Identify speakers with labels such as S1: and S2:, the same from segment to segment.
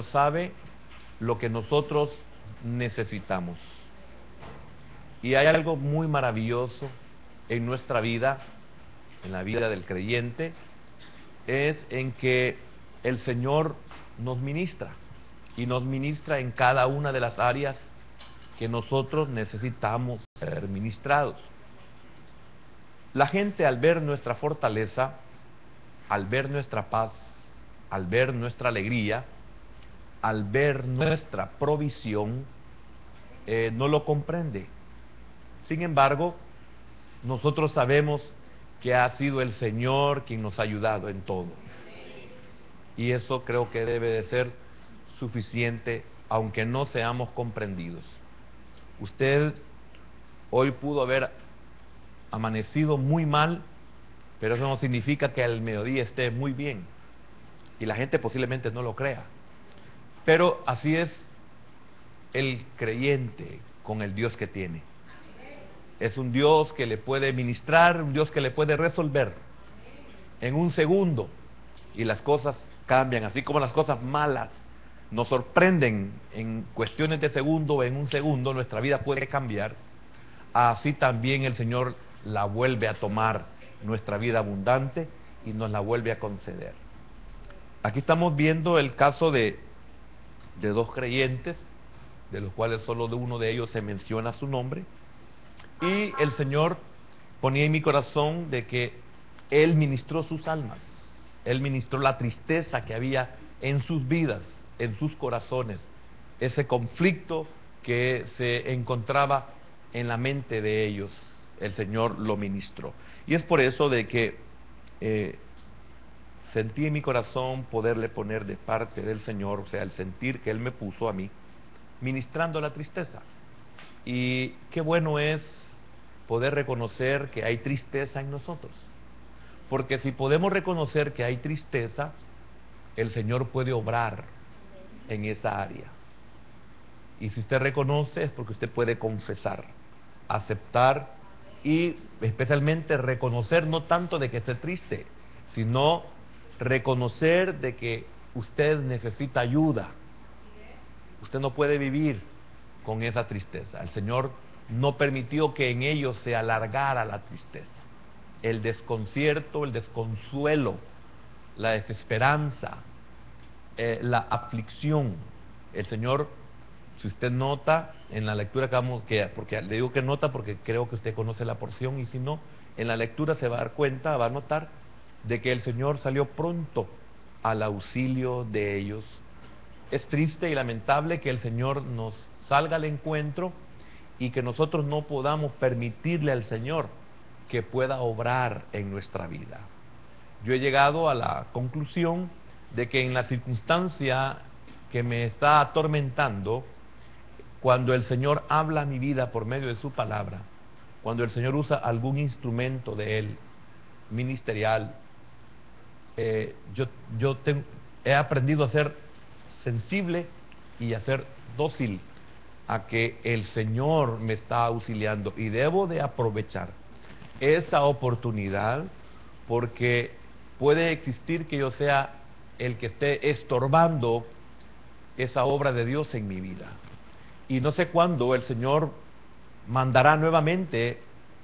S1: sabe lo que nosotros necesitamos. Y hay algo muy maravilloso en nuestra vida, en la vida del creyente, es en que el Señor nos ministra, y nos ministra en cada una de las áreas que nosotros necesitamos ser ministrados. La gente, al ver nuestra fortaleza, al ver nuestra paz, al ver nuestra alegría, al ver nuestra provisión, no lo comprende. Sin embargo, nosotros sabemos que ha sido el Señor quien nos ha ayudado en todo. Y eso creo que debe de ser suficiente, aunque no seamos comprendidos. Usted hoy pudo haber amanecido muy mal, pero eso no significa que al mediodía esté muy bien. Y la gente posiblemente no lo crea. Pero así es el creyente con el Dios que tiene. Es un Dios que le puede ministrar, un Dios que le puede resolver en un segundo, y las cosas cambian. Así como las cosas malas nos sorprenden en cuestiones de segundo, en un segundo nuestra vida puede cambiar, así también el Señor la vuelve a tomar, nuestra vida abundante, y nos la vuelve a conceder. Aquí estamos viendo el caso de dos creyentes, de los cuales solo de uno de ellos se menciona su nombre, y el Señor ponía en mi corazón de que Él ministró sus almas, Él ministró la tristeza que había en sus vidas, en sus corazones, ese conflicto que se encontraba en la mente de ellos, el Señor lo ministró. Y es por eso de que sentí en mi corazón poderle poner de parte del Señor, o sea, el sentir que Él me puso a mí, ministrando la tristeza. Y qué bueno es poder reconocer que hay tristeza en nosotros, porque si podemos reconocer que hay tristeza, el Señor puede obrar en esa área. Y si usted reconoce, es porque usted puede confesar, aceptar y especialmente reconocer, no tanto de que esté triste, sino reconocer de que usted necesita ayuda. Usted no puede vivir con esa tristeza. El Señor no permitió que en ellos se alargara la tristeza, el desconcierto, el desconsuelo, la desesperanza, la aflicción. El Señor, si usted nota en la lectura porque le digo que nota porque creo que usted conoce la porción, y si no, en la lectura se va a dar cuenta, va a notar de que el Señor salió pronto al auxilio de ellos. Es triste y lamentable que el Señor nos salga al encuentro y que nosotros no podamos permitirle al Señor que pueda obrar en nuestra vida. Yo he llegado a la conclusión de que en la circunstancia que me está atormentando, cuando el Señor habla a mi vida por medio de su palabra, cuando el Señor usa algún instrumento de Él, ministerial, he aprendido a ser sensible y a ser dócil a que el Señor me está auxiliando, y debo de aprovechar esa oportunidad, porque puede existir que yo sea el que esté estorbando esa obra de Dios en mi vida, y no sé cuándo el Señor mandará nuevamente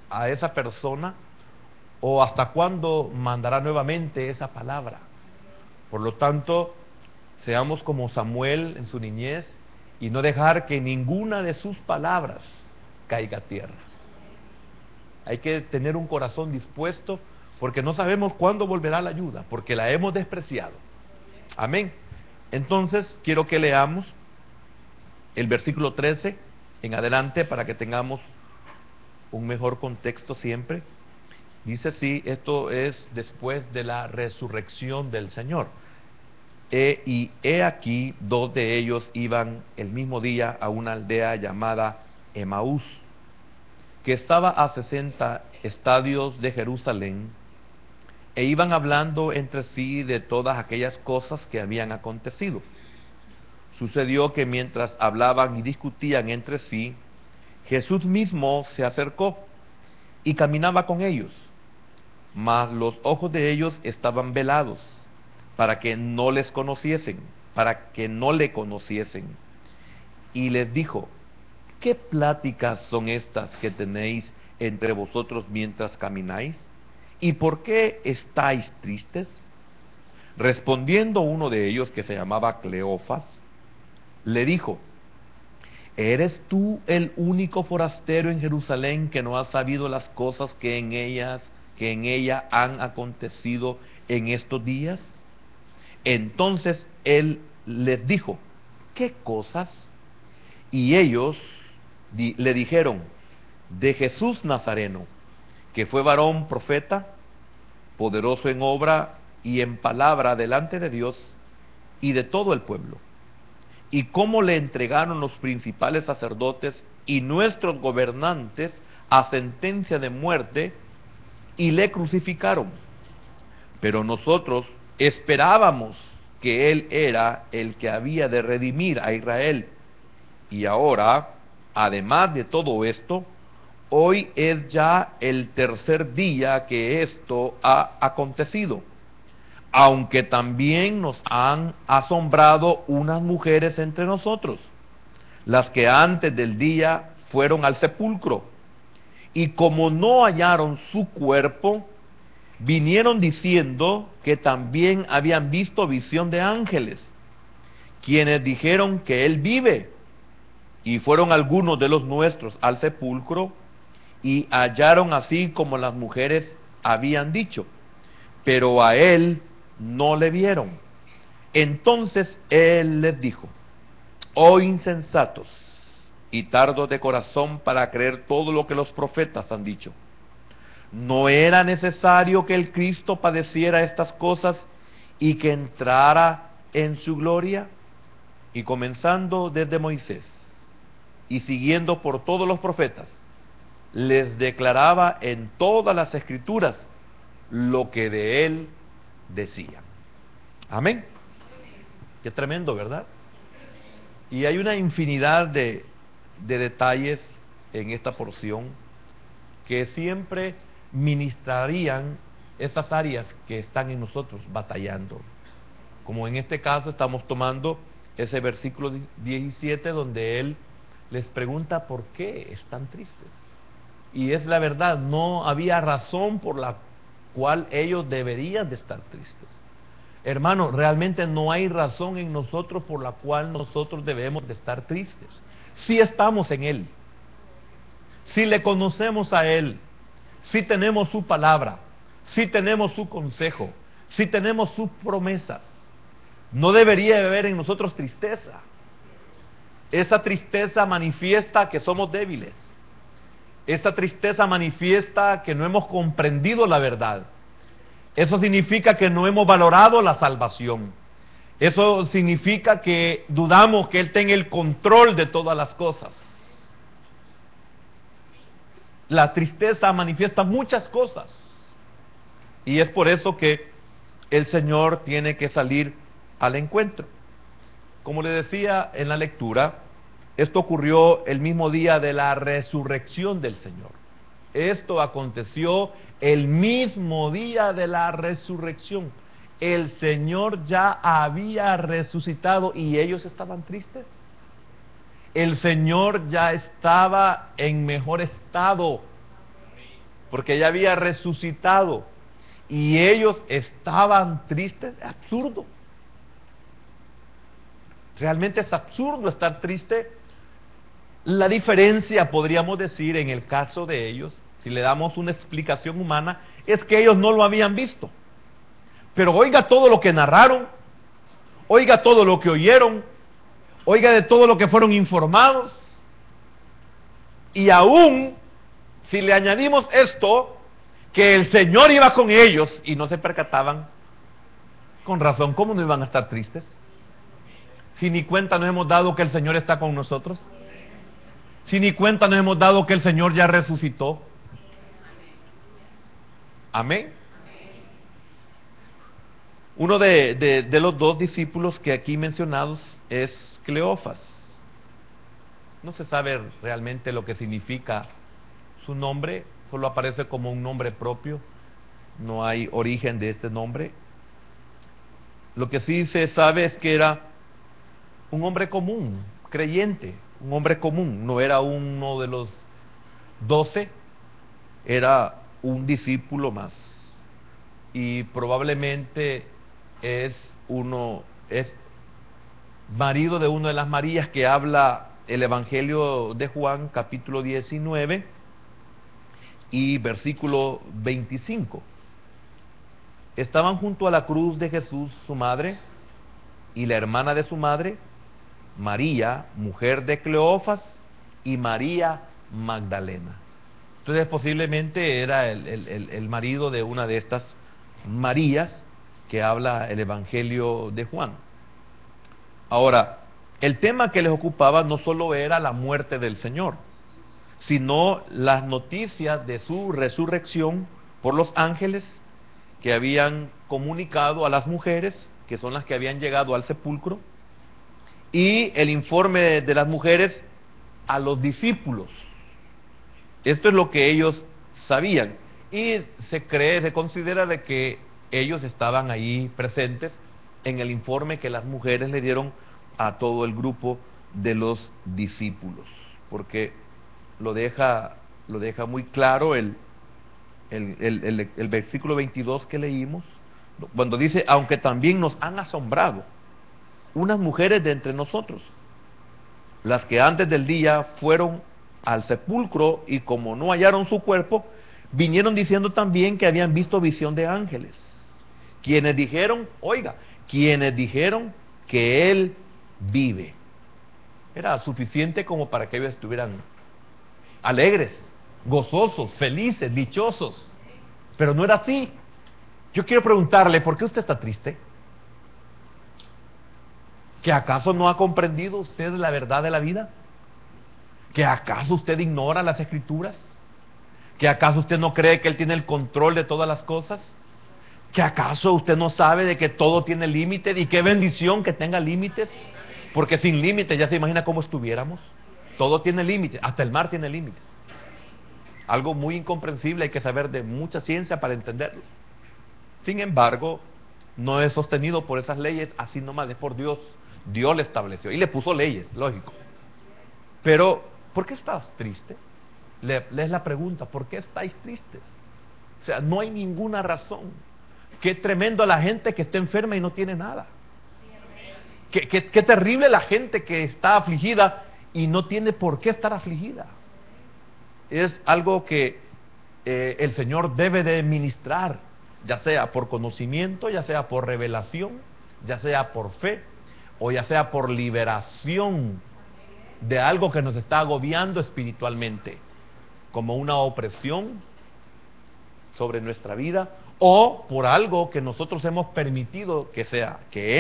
S1: a esa persona, o hasta cuándo mandará nuevamente esa palabra. Por lo tanto, seamos como Samuel en su niñez, y no dejar que ninguna de sus palabras caiga a tierra. Hay que tener un corazón dispuesto, porque no sabemos cuándo volverá la ayuda, porque la hemos despreciado. Amén. Entonces, quiero que leamos el versículo 13 en adelante para que tengamos un mejor contexto siempre. Dice así, esto es después de la resurrección del Señor. Y he aquí, dos de ellos iban el mismo día a una aldea llamada Emaús, que estaba a 60 estadios de Jerusalén, e iban hablando entre sí de todas aquellas cosas que habían acontecido. Sucedió que mientras hablaban y discutían entre sí, Jesús mismo se acercó y caminaba con ellos, mas los ojos de ellos estaban velados, para que no les conociesen, para que no le conociesen. Y les dijo: ¿qué pláticas son estas que tenéis entre vosotros mientras camináis? ¿Y por qué estáis tristes? Respondiendo uno de ellos, que se llamaba Cleofas, le dijo: ¿eres tú el único forastero en Jerusalén que no ha sabido las cosas que en ella han acontecido en estos días? Entonces él les dijo: ¿qué cosas? Y ellos le dijeron: de Jesús Nazareno, que fue varón profeta, poderoso en obra y en palabra delante de Dios y de todo el pueblo, y cómo le entregaron los principales sacerdotes y nuestros gobernantes a sentencia de muerte, y le crucificaron. Pero nosotros esperábamos que él era el que había de redimir a Israel. Y ahora, además de todo esto, hoy es ya el tercer día que esto ha acontecido, aunque también nos han asombrado unas mujeres entre nosotros, las que antes del día fueron al sepulcro, y como no hallaron su cuerpo, vinieron diciendo que también habían visto visión de ángeles, quienes dijeron que él vive. Y fueron algunos de los nuestros al sepulcro, y hallaron así como las mujeres habían dicho, pero a él no le vieron. Entonces él les dijo: oh insensatos y tardos de corazón para creer todo lo que los profetas han dicho. ¿No era necesario que el Cristo padeciera estas cosas y que entrara en su gloria? Y comenzando desde Moisés y siguiendo por todos los profetas, les declaraba en todas las escrituras lo que de él decían. Amén. Qué tremendo, ¿verdad? Y hay una infinidad de detalles en esta porción que siempre ministrarían esas áreas que están en nosotros batallando. Como en este caso estamos tomando ese versículo 17 donde él les pregunta por qué están tristes. Y es la verdad, no había razón por la cual ellos deberían de estar tristes. Hermano, realmente no hay razón en nosotros por la cual nosotros debemos de estar tristes. Si estamos en Él, si le conocemos a Él, si tenemos su palabra, si tenemos su consejo, si tenemos sus promesas, no debería haber en nosotros tristeza. Esa tristeza manifiesta que somos débiles. Esa tristeza manifiesta que no hemos comprendido la verdad. Eso significa que no hemos valorado la salvación. Eso significa que dudamos que Él tenga el control de todas las cosas. La tristeza manifiesta muchas cosas. Y es por eso que el Señor tiene que salir al encuentro. Como le decía en la lectura, esto ocurrió el mismo día de la resurrección del Señor. Esto aconteció el mismo día de la resurrección. El Señor ya había resucitado y ellos estaban tristes. El Señor ya estaba en mejor estado porque ya había resucitado y ellos estaban tristes. Es absurdo. Realmente es absurdo estar triste. La diferencia, podríamos decir, en el caso de ellos, si le damos una explicación humana, es que ellos no lo habían visto. Pero oiga todo lo que narraron, oiga todo lo que oyeron, oiga de todo lo que fueron informados, y aún, si le añadimos esto, que el Señor iba con ellos y no se percataban, con razón, ¿cómo no iban a estar tristes? Si ni cuenta nos hemos dado que el Señor está con nosotros. Si ni cuenta nos hemos dado que el Señor ya resucitó. Amén. Uno de los dos discípulos que aquí mencionados es Cleofas. No se sabe realmente lo que significa su nombre, solo aparece como un nombre propio, no hay origen de este nombre. Lo que sí se sabe es que era un hombre común, creyente, un hombre común, no era uno de los 12, era un discípulo más. Y probablemente es marido de una de las Marías que habla el Evangelio de Juan, capítulo 19 y versículo 25. Estaban junto a la cruz de Jesús su madre y la hermana de su madre, María, mujer de Cleofas, y María Magdalena. Entonces posiblemente era el marido de una de estas Marías que habla el Evangelio de Juan. Ahora, el tema que les ocupaba no solo era la muerte del Señor, sino las noticias de su resurrección por los ángeles que habían comunicado a las mujeres, que son las que habían llegado al sepulcro, y el informe de las mujeres a los discípulos. Esto es lo que ellos sabían, y se considera de que ellos estaban ahí presentes en el informe que las mujeres le dieron a todo el grupo de los discípulos, porque lo deja muy claro el versículo 22 que leímos, cuando dice: aunque también nos han asombrado unas mujeres de entre nosotros, las que antes del día fueron al sepulcro, y como no hallaron su cuerpo, vinieron diciendo también que habían visto visión de ángeles, quienes dijeron que él vive. Era suficiente como para que ellos estuvieran alegres, gozosos, felices, dichosos, pero no era así. Yo quiero preguntarle: ¿por qué usted está triste? ¿Que acaso no ha comprendido usted la verdad de la vida? ¿Que acaso usted ignora las Escrituras? ¿Que acaso usted no cree que Él tiene el control de todas las cosas? ¿Que acaso usted no sabe de que todo tiene límites? Y qué bendición que tenga límites, porque sin límites ya se imagina cómo estuviéramos. Todo tiene límites, hasta el mar tiene límites. Algo muy incomprensible, hay que saber de mucha ciencia para entenderlo. Sin embargo, no es sostenido por esas leyes así nomás, es por Dios. Dios le estableció y le puso leyes, lógico. Pero, ¿por qué estás triste? Es la pregunta: ¿por qué estáis tristes? O sea, no hay ninguna razón. Qué tremendo la gente que está enferma y no tiene nada. Qué terrible la gente que está afligida y no tiene por qué estar afligida. Es algo que el Señor debe de ministrar, ya sea por conocimiento, ya sea por revelación, ya sea por fe, o ya sea por liberación de algo que nos está agobiando espiritualmente, como una opresión sobre nuestra vida, o por algo que nosotros hemos permitido que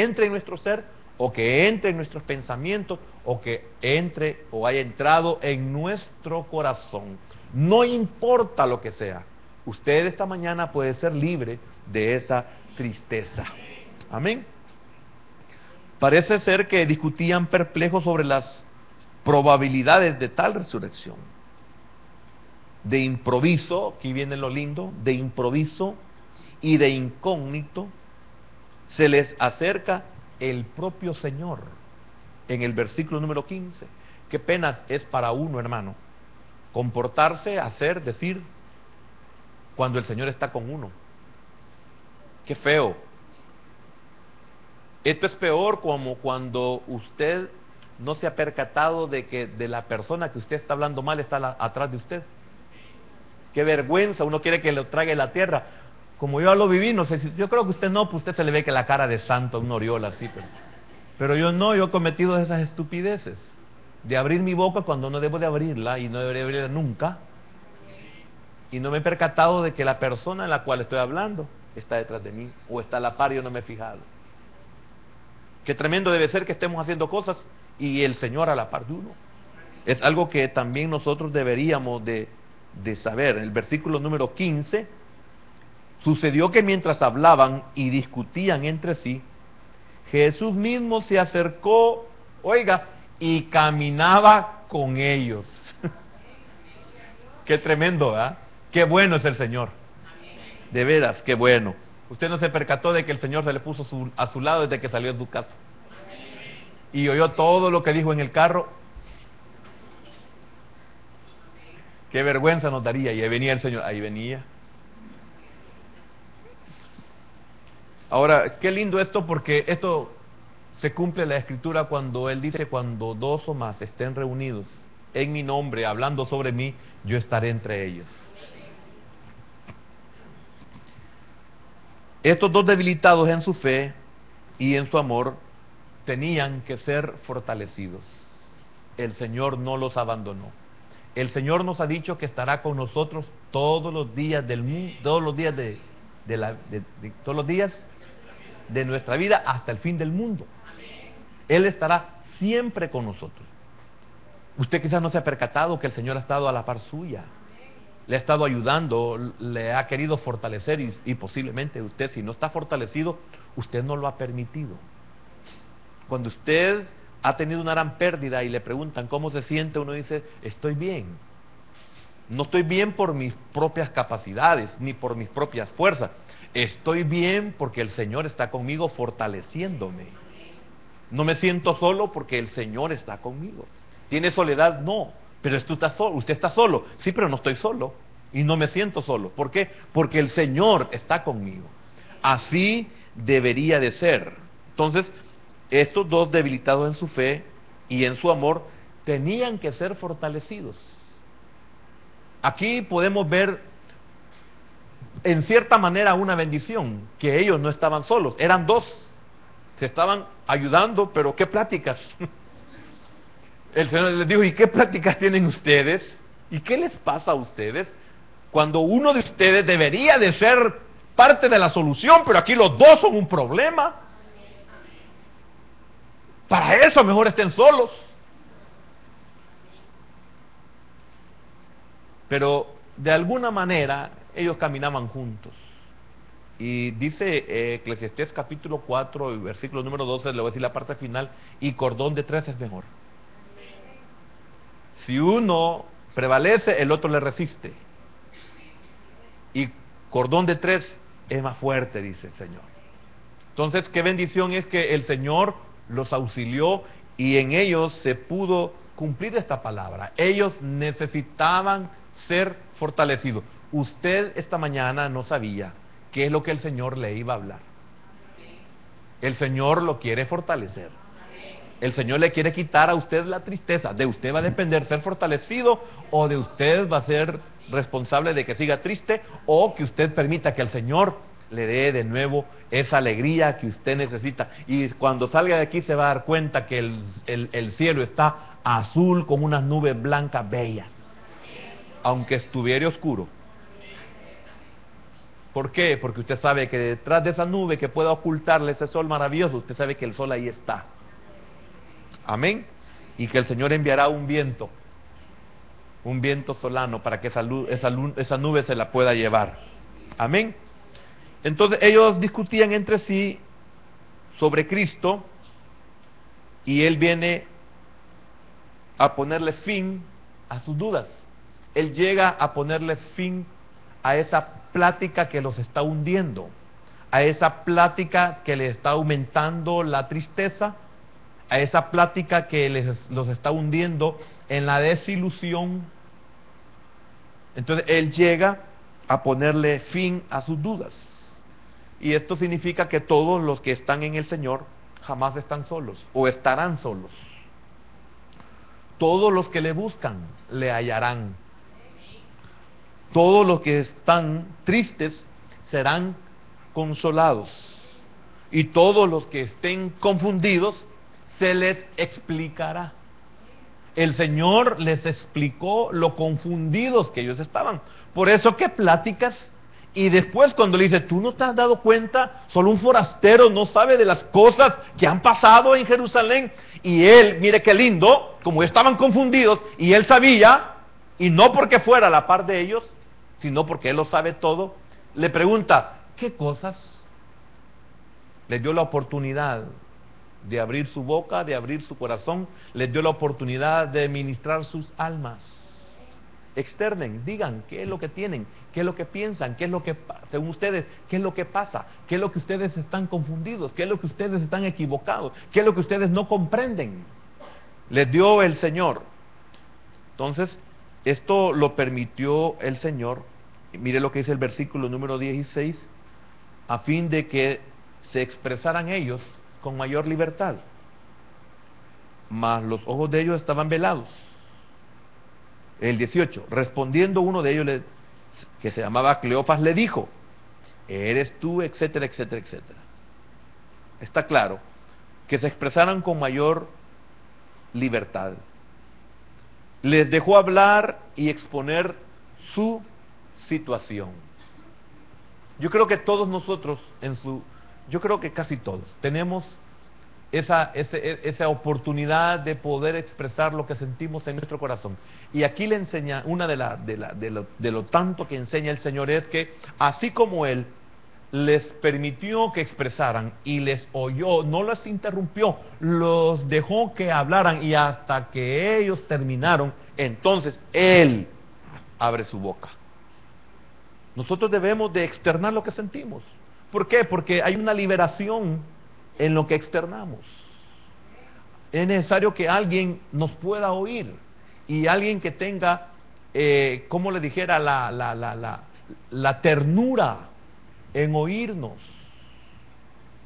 S1: entre en nuestro ser, o que entre en nuestros pensamientos, o que entre o haya entrado en nuestro corazón. No importa lo que sea, usted esta mañana puede ser libre de esa tristeza. Amén. Parece ser que discutían perplejos sobre las probabilidades de tal resurrección. De improviso, aquí viene lo lindo, de improviso y de incógnito, se les acerca el propio Señor en el versículo número 15. Qué pena es para uno, hermano, comportarse, hacer, decir, cuando el Señor está con uno. Qué feo. Esto es peor como cuando usted no se ha percatado de que de la persona que usted está hablando mal está atrás de usted. Qué vergüenza, uno quiere que lo trague la tierra. Como yo lo viví, no sé si, yo creo que usted no, pues usted se le ve que la cara de santo, un oriola así, pero yo no, yo he cometido esas estupideces de abrir mi boca cuando no debo de abrirla, y no debería abrirla nunca, y no me he percatado de que la persona en la cual estoy hablando está detrás de mí, o está a la par y yo no me he fijado. Qué tremendo debe ser que estemos haciendo cosas y el Señor a la par de uno. Es algo que también nosotros deberíamos de saber. El versículo número 15: sucedió que mientras hablaban y discutían entre sí, Jesús mismo se acercó, y caminaba con ellos. Qué tremendo, ¿verdad? Qué bueno es el Señor. De veras, qué bueno. Usted no se percató de que el Señor se le puso a su lado desde que salió de su casa. y oyó todo lo que dijo en el carro, qué vergüenza nos daría. Y ahí venía el Señor, ahí venía. Ahora, qué lindo esto, porque esto se cumple la Escritura cuando Él dice: cuando dos o más estén reunidos en mi nombre, hablando sobre mí, yo estaré entre ellos. Estos dos debilitados en su fe y en su amor tenían que ser fortalecidos. El Señor no los abandonó. El Señor nos ha dicho que estará con nosotros todos los días del mundo, todos los días todos los días de nuestra vida hasta el fin del mundo. Él estará siempre con nosotros. Usted quizás no se ha percatado que el Señor ha estado a la par suya, le ha estado ayudando, le ha querido fortalecer, y posiblemente usted, si no está fortalecido, usted no lo ha permitido. Cuando usted ha tenido una gran pérdida y le preguntan cómo se siente, uno dice: estoy bien. No estoy bien por mis propias capacidades, ni por mis propias fuerzas. Estoy bien porque el Señor está conmigo, fortaleciéndome. No me siento solo porque el Señor está conmigo. ¿Tiene soledad? No. Pero usted está solo. Sí, pero no estoy solo. Y no me siento solo. ¿Por qué? Porque el Señor está conmigo. Así debería de ser. Entonces, estos dos debilitados en su fe y en su amor tenían que ser fortalecidos. Aquí podemos ver en cierta manera una bendición, que ellos no estaban solos, eran dos, se estaban ayudando. Pero ¿qué pláticas? El Señor les dijo: ¿y qué pláticas tienen ustedes? ¿Y qué les pasa a ustedes? Cuando uno de ustedes debería de ser parte de la solución, pero aquí los dos son un problema. Para eso mejor estén solos. Pero de alguna manera ellos caminaban juntos. Y dice Eclesiastés capítulo 4, versículo número 12, le voy a decir la parte final: y cordón de tres es mejor. Si uno prevalece, el otro le resiste. Y cordón de tres es más fuerte, dice el Señor. Entonces, qué bendición es que el Señor los auxilió y en ellos se pudo cumplir esta palabra. Ellos necesitaban ser fortalecidos. Usted esta mañana no sabía qué es lo que el Señor le iba a hablar. El Señor lo quiere fortalecer. El Señor le quiere quitar a usted la tristeza. De usted va a depender ser fortalecido, o de usted va a ser responsable de que siga triste, o que usted permita que el Señor le dé de nuevo esa alegría que usted necesita. Y cuando salga de aquí se va a dar cuenta que el cielo está azul como unas nubes blancas bellas, aunque estuviera oscuro. ¿Por qué? Porque usted sabe que detrás de esa nube que pueda ocultarle ese sol maravilloso, usted sabe que el sol ahí está. Amén. Y que el Señor enviará un viento solano para que esa nube se la pueda llevar. Amén. Entonces ellos discutían entre sí sobre Cristo, y Él viene a ponerle fin a sus dudas. Él llega a ponerle fin a esa plática que los está hundiendo, a esa plática que les está aumentando la tristeza, a esa plática que los está hundiendo en la desilusión. Entonces Él llega a ponerle fin a sus dudas. Y esto significa que todos los que están en el Señor jamás están solos, o estarán solos. Todos los que le buscan, le hallarán. Todos los que están tristes serán consolados. Y todos los que estén confundidos, se les explicará. El Señor les explicó lo confundidos que ellos estaban. Por eso, ¿qué pláticas? Y después cuando le dice: ¿tú no te has dado cuenta? Solo un forastero no sabe de las cosas que han pasado en Jerusalén. Y él, mire qué lindo, como estaban confundidos, y él sabía, y no porque fuera a la par de ellos, sino porque él lo sabe todo, le pregunta: ¿qué cosas? Les dio la oportunidad de abrir su boca, de abrir su corazón, les dio la oportunidad de ministrar sus almas. externen, digan qué es lo que tienen, qué es lo que piensan, qué es lo que, según ustedes, qué es lo que pasa, qué es lo que ustedes están confundidos, qué es lo que ustedes están equivocados, qué es lo que ustedes no comprenden. Les dio el Señor. Entonces, esto lo permitió el Señor. Mire lo que dice el versículo número 16, a fin de que se expresaran ellos con mayor libertad. Mas los ojos de ellos estaban velados. El 18, respondiendo uno de ellos, que se llamaba Cleofas, le dijo: ¿eres tú? Etcétera, etcétera, etcétera. Está claro, que se expresaran con mayor libertad. Les dejó hablar y exponer su situación. Yo creo que todos nosotros, yo creo que casi todos, tenemos esa oportunidad de poder expresar lo que sentimos en nuestro corazón. Y aquí le enseña, una de lo tanto que enseña el Señor es que, así como Él les permitió que expresaran y les oyó, no les interrumpió, los dejó que hablaran, y hasta que ellos terminaron, entonces Él abre su boca. Nosotros debemos de externar lo que sentimos. ¿Por qué? Porque hay una liberación en lo que externamos. Es necesario que alguien nos pueda oír, y alguien que tenga, como le dijera, la ternura en oírnos.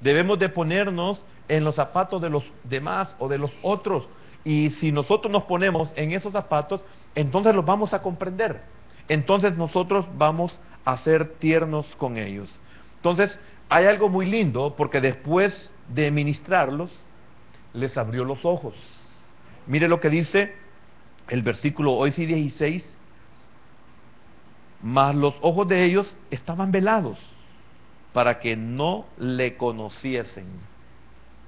S1: Debemos de ponernos en los zapatos de los demás o de los otros, y si nosotros nos ponemos en esos zapatos, entonces los vamos a comprender, entonces nosotros vamos a ser tiernos con ellos. Entonces hay algo muy lindo, porque después de ministrarlos, les abrió los ojos. Mire lo que dice el versículo, hoy sí 16, mas los ojos de ellos estaban velados, para que no le conociesen,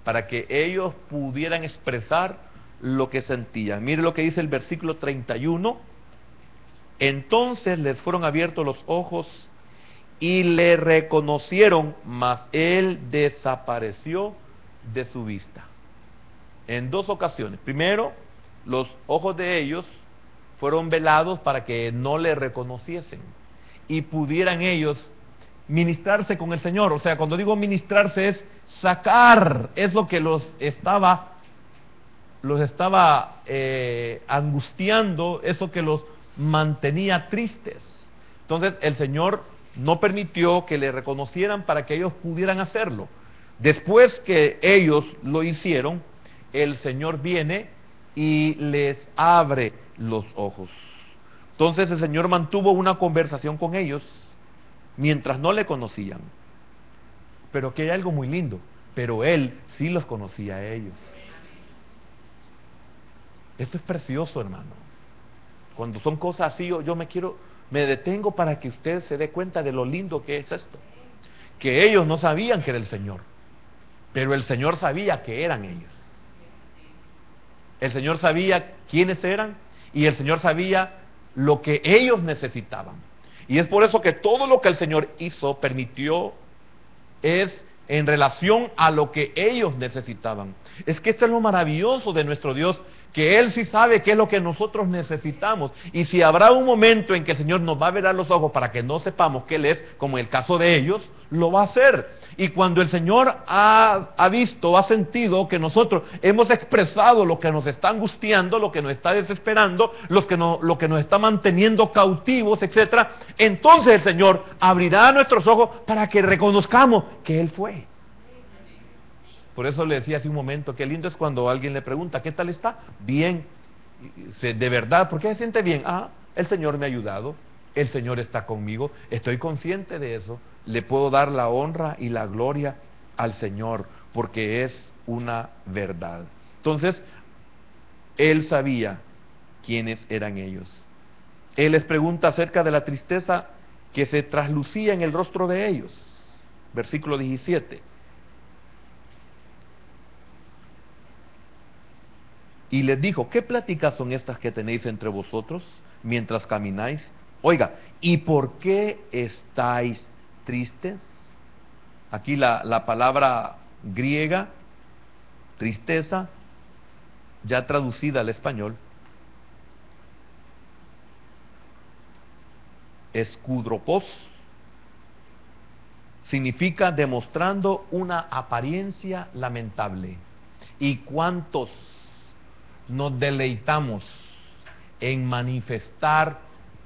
S1: para que ellos pudieran expresar lo que sentían. Mire lo que dice el versículo 31, entonces les fueron abiertos los ojos y le reconocieron, mas él desapareció de su vista. En dos ocasiones. Primero, los ojos de ellos fueron velados para que no le reconociesen y pudieran ellos ministrarse con el Señor. O sea, cuando digo ministrarse, es sacar eso que los estaba angustiando, eso que los mantenía tristes. Entonces el Señor no permitió que le reconocieran para que ellos pudieran hacerlo. Después que ellos lo hicieron, el Señor viene y les abre los ojos. Entonces el Señor mantuvo una conversación con ellos mientras no le conocían. Pero que hay algo muy lindo, pero Él sí los conocía a ellos. Esto es precioso, hermano. Cuando son cosas así, me detengo para que usted se dé cuenta de lo lindo que es esto. Que ellos no sabían que era el Señor, pero el Señor sabía que eran ellos. El Señor sabía quiénes eran, y el Señor sabía lo que ellos necesitaban. Y es por eso que todo lo que el Señor hizo, permitió, es en relación a lo que ellos necesitaban. Es que esto es lo maravilloso de nuestro Dios, que Él sí sabe qué es lo que nosotros necesitamos. Y si habrá un momento en que el Señor nos va a velar los ojos para que no sepamos que Él es, como en el caso de ellos, lo va a hacer. Y cuando el Señor ha visto, ha sentido que nosotros hemos expresado lo que nos está angustiando, lo que nos está desesperando, lo que nos está manteniendo cautivos, etcétera, entonces el Señor abrirá nuestros ojos para que reconozcamos que Él fue. Por eso le decía hace un momento, qué lindo es cuando alguien le pregunta, ¿qué tal está? Bien. De verdad, ¿por qué se siente bien? El Señor me ha ayudado, el Señor está conmigo, estoy consciente de eso, le puedo dar la honra y la gloria al Señor, porque es una verdad. Entonces, Él sabía quiénes eran ellos. Él les pregunta acerca de la tristeza que se traslucía en el rostro de ellos. Versículo 17. Y les dijo, ¿qué pláticas son estas que tenéis entre vosotros mientras camináis? Oiga, ¿y por qué estáis tristes? Aquí la palabra griega, tristeza, ya traducida al español, escudropos, significa demostrando una apariencia lamentable. ¿Y cuántos nos deleitamos en manifestar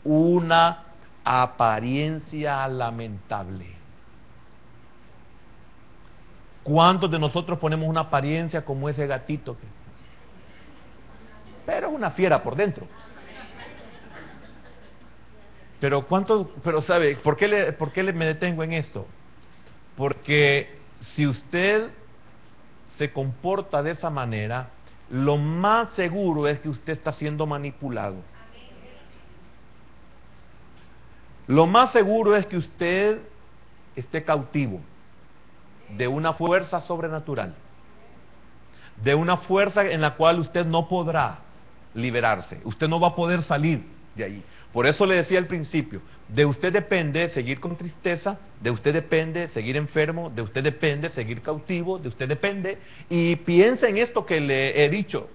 S1: una apariencia lamentable? ¿Cuántos de nosotros ponemos una apariencia como ese gatito pero es una fiera por dentro? Pero sabe, ¿por qué me detengo en esto? Porque si usted se comporta de esa manera, lo más seguro es que usted está siendo manipulado. Lo más seguro es que usted esté cautivo de una fuerza sobrenatural, de una fuerza en la cual usted no podrá liberarse, usted no va a poder salir de ahí. Por eso le decía al principio, de usted depende seguir con tristeza, de usted depende seguir enfermo, de usted depende seguir cautivo, de usted depende, y piensa en esto que le he dicho,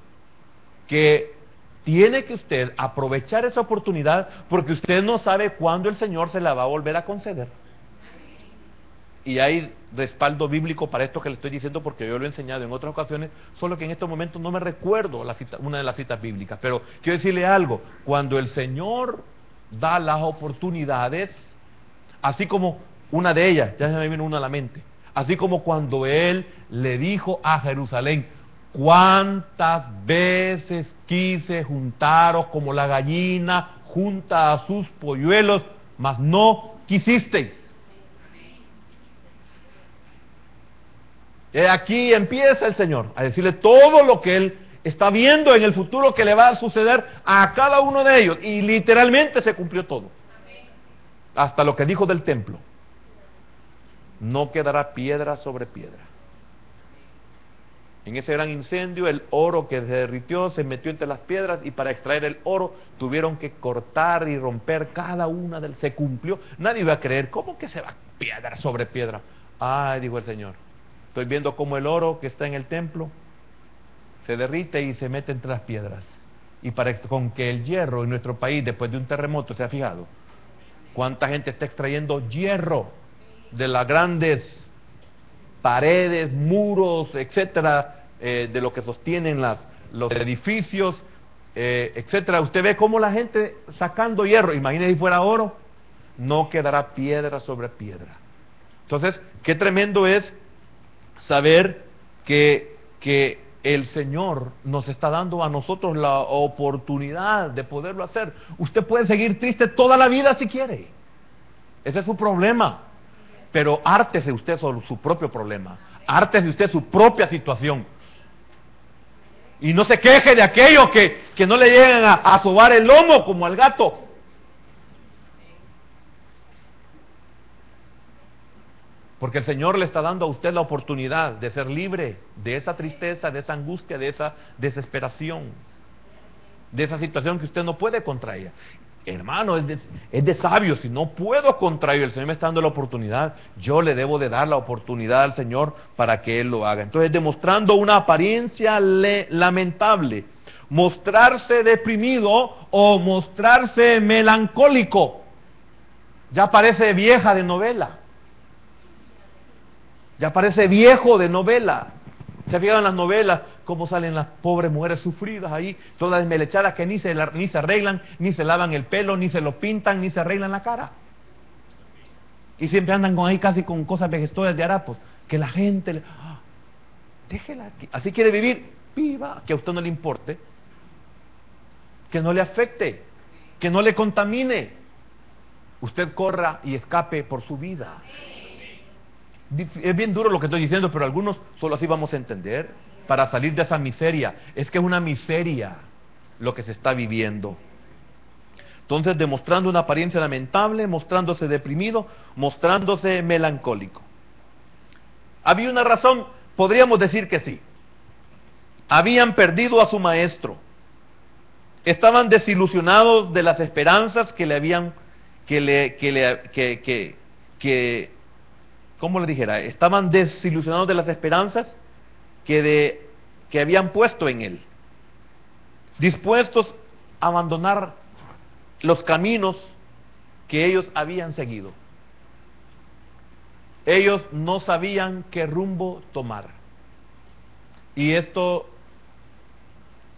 S1: que tiene que usted aprovechar esa oportunidad, porque usted no sabe cuándo el Señor se la va a volver a conceder. Y hay respaldo bíblico para esto que le estoy diciendo, porque yo lo he enseñado en otras ocasiones, solo que en este momento no me recuerdo una de las citas bíblicas. Pero quiero decirle algo, cuando el Señor da las oportunidades, así como una de ellas, ya se me vino una a la mente, así como cuando Él le dijo a Jerusalén: ¿cuántas veces quise juntaros como la gallina junta a sus polluelos, mas no quisisteis? Aquí empieza el Señor a decirle todo lo que Él está viendo en el futuro que le va a suceder a cada uno de ellos, y literalmente se cumplió todo. Hasta lo que dijo del templo: no quedará piedra sobre piedra. En ese gran incendio, el oro que se derritió se metió entre las piedras, y para extraer el oro tuvieron que cortar y romper cada una del... Se cumplió. Nadie iba a creer, ¿cómo que se va piedra sobre piedra? Ay, dijo el Señor, estoy viendo cómo el oro que está en el templo se derrite y se mete entre las piedras. Y con que el hierro en nuestro país, después de un terremoto, ¿se ha fijado cuánta gente está extrayendo hierro de las grandes paredes, muros, etcétera, de lo que sostienen los edificios, etcétera? Usted ve cómo la gente sacando hierro. Imagínese si fuera oro, no quedará piedra sobre piedra. Entonces, qué tremendo es saber que el Señor nos está dando a nosotros la oportunidad de poderlo hacer. Usted puede seguir triste toda la vida si quiere, ese es su problema, pero hártese usted sobre su propio problema, hártese usted su propia situación, y no se queje de aquello que no le lleguen a sobar el lomo como al gato. Porque el Señor le está dando a usted la oportunidad de ser libre de esa tristeza, de esa angustia, de esa desesperación, de esa situación que usted no puede contra ella. Hermano, es de sabio. Si no puedo contra ello, el Señor me está dando la oportunidad, yo le debo de dar la oportunidad al Señor para que Él lo haga. Entonces, demostrando una apariencia lamentable, mostrarse deprimido o mostrarse melancólico, ya parece vieja de novela. Ya parece viejo de novela. ¿Se fijan en las novelas cómo salen las pobres mujeres sufridas ahí, todas desmelechadas, que ni se arreglan, ni se lavan el pelo, ni se lo pintan, ni se arreglan la cara? Y siempre andan ahí casi con cosas vegetosas de harapos, que la gente déjela aquí. Así quiere vivir, viva, que a usted no le importe, que no le afecte, que no le contamine. Usted corra y escape por su vida. Es bien duro lo que estoy diciendo, pero algunos solo así vamos a entender, para salir de esa miseria. Es que es una miseria lo que se está viviendo. Entonces, demostrando una apariencia lamentable, mostrándose deprimido, mostrándose melancólico. ¿Había una razón? Podríamos decir que sí. Habían perdido a su maestro. Estaban desilusionados de las esperanzas que le habían, ¿cómo le dijera? Estaban desilusionados de las esperanzas que habían puesto en él, dispuestos a abandonar los caminos que ellos habían seguido. Ellos no sabían qué rumbo tomar. Y esto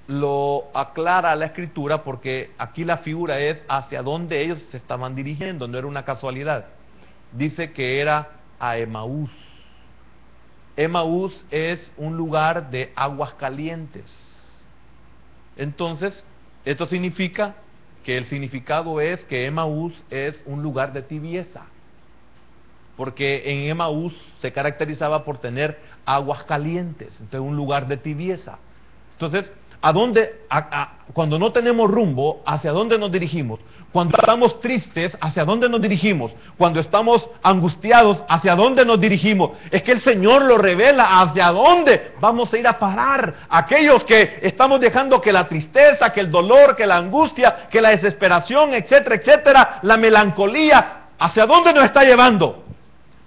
S1: lo aclara la Escritura, porque aquí la figura es hacia dónde ellos se estaban dirigiendo, no era una casualidad. Dice que era a Emaús. Emaús es un lugar de aguas calientes. Entonces, esto significa que el significado es que Emaús es un lugar de tibieza, porque en Emaús se caracterizaba por tener aguas calientes, entonces un lugar de tibieza. Entonces, ¿a dónde, cuando no tenemos rumbo, hacia dónde nos dirigimos? Cuando estamos tristes, ¿hacia dónde nos dirigimos? Cuando estamos angustiados, ¿hacia dónde nos dirigimos? Es que el Señor lo revela hacia dónde vamos a ir a parar. Aquellos que estamos dejando que la tristeza, que el dolor, que la angustia, que la desesperación, etcétera, etcétera, la melancolía, ¿hacia dónde nos está llevando?